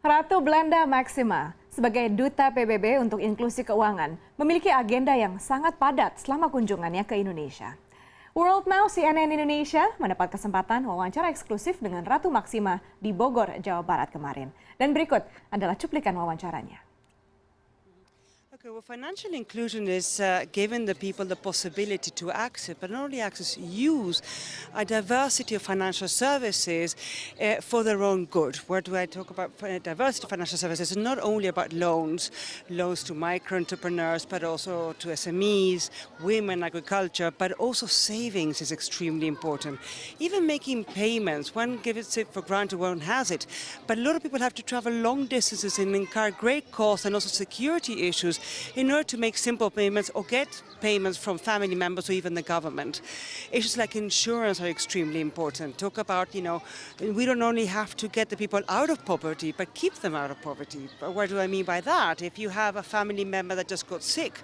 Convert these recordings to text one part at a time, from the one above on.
Ratu Belanda Maxima sebagai duta PBB untuk inklusi keuangan memiliki agenda yang sangat padat selama kunjungannya ke Indonesia. World Now CNN Indonesia mendapat kesempatan wawancara eksklusif dengan Ratu Maxima di Bogor, Jawa Barat kemarin. Dan berikut adalah cuplikan wawancaranya. Okay, well, financial inclusion is giving the people the possibility to access, but not only access, use a diversity of financial services for their own good. Where do I talk about diversity of financial services? It's not only about loans to micro entrepreneurs, but also to SMEs, women, agriculture, but also savings is extremely important. Even making payments, one gives it for granted, one has it, but a lot of people have to travel long distances and incur great costs and also security issues in order to make simple payments or get payments from family members or even the government. Issues like insurance are extremely important. Talk about, we don't only have to get the people out of poverty, but keep them out of poverty. But what do I mean by that? If you have a family member that just got sick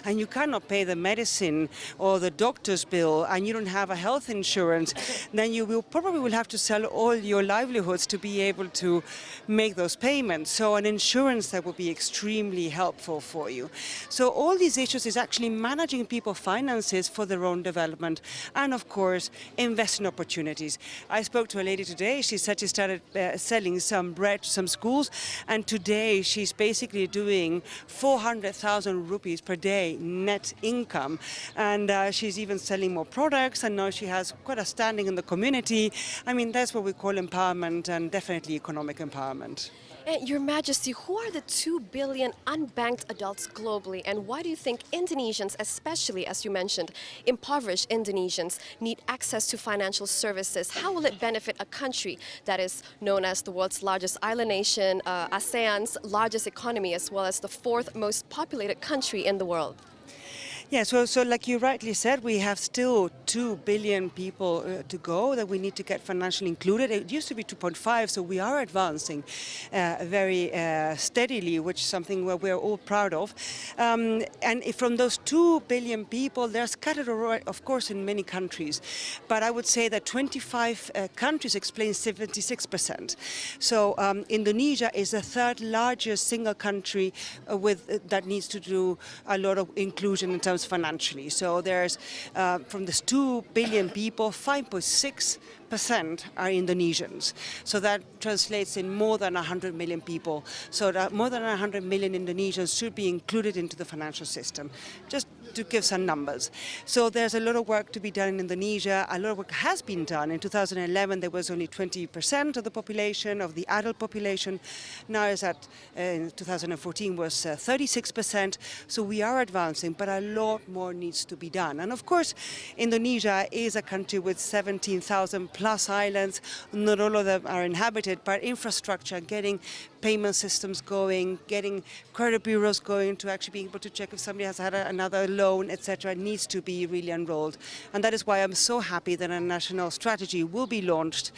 and you cannot pay the medicine or the doctor's bill and you don't have a health insurance, then you probably will have to sell all your livelihoods to be able to make those payments. So an insurance that would be extremely helpful for you. So all these issues is actually managing people's finances for their own development and, of course, investing opportunities. I spoke to a lady today. She said she started selling some bread to some schools, and today she's basically doing 400,000 rupees per day net income. And she's even selling more products, and now she has quite a standing in the community. I mean, that's what we call empowerment, and definitely economic empowerment. Your Majesty, who are the 2 billion unbanked adults globally, and why do you think Indonesians, especially as you mentioned, impoverished Indonesians, need access to financial services? How will it benefit a country that is known as the world's largest island nation, ASEAN's largest economy, as well as the 4th most populated country in the world? Yeah, so like you rightly said, we have still 2 billion people to go that we need to get financially included. It used to be 2.5, so we are advancing very steadily, which is something we're all proud of. And from those 2 billion people, they're scattered, of course, in many countries. But I would say that 25 countries explain 76%. So Indonesia is the 3rd largest single country that needs to do a lot of inclusion in terms financially. So there's from this 2 billion people, 5.6% are Indonesians. So that translates in more than 100 million people. So that more than 100 million Indonesians should be included into the financial system. Just to give some numbers. So there's a lot of work to be done in Indonesia. A lot of work has been done. In 2011, there was only 20% of the population, of the adult population. Now is at, in 2014, was 36%. So we are advancing, but a lot more needs to be done. And of course, Indonesia is a country with 17,000 plus islands. Not all of them are inhabited, but infrastructure, getting payment systems going, getting credit bureaus going to actually be able to check if somebody has had another loan, etc., needs to be really enrolled. And that is why I'm so happy that a national strategy will be launched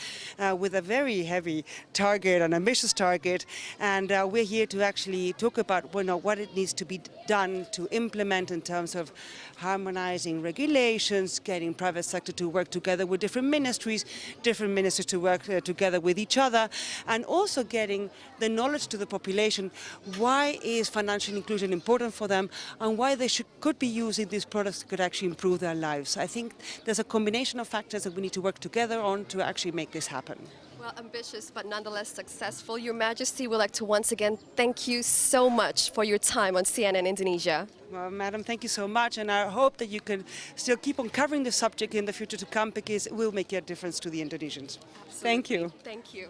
with a very heavy target, an ambitious target. And we're here to actually talk about what it needs to be done to implement in terms of harmonizing regulations, getting private sector to work together with different ministries to work together with each other, and also getting the knowledge to the population. Why is financial inclusion important for them, and why they could be using these products that could actually improve their lives? I think there's a combination of factors that we need to work together on to actually make this happen. Well, ambitious but nonetheless successful. Your Majesty, would like to once again thank you so much for your time on CNN Indonesia. Well, Madam, thank you so much, and I hope that you can still keep on covering the subject in the future to come, because it will make a difference to the Indonesians. Absolutely. Thank you. Thank you.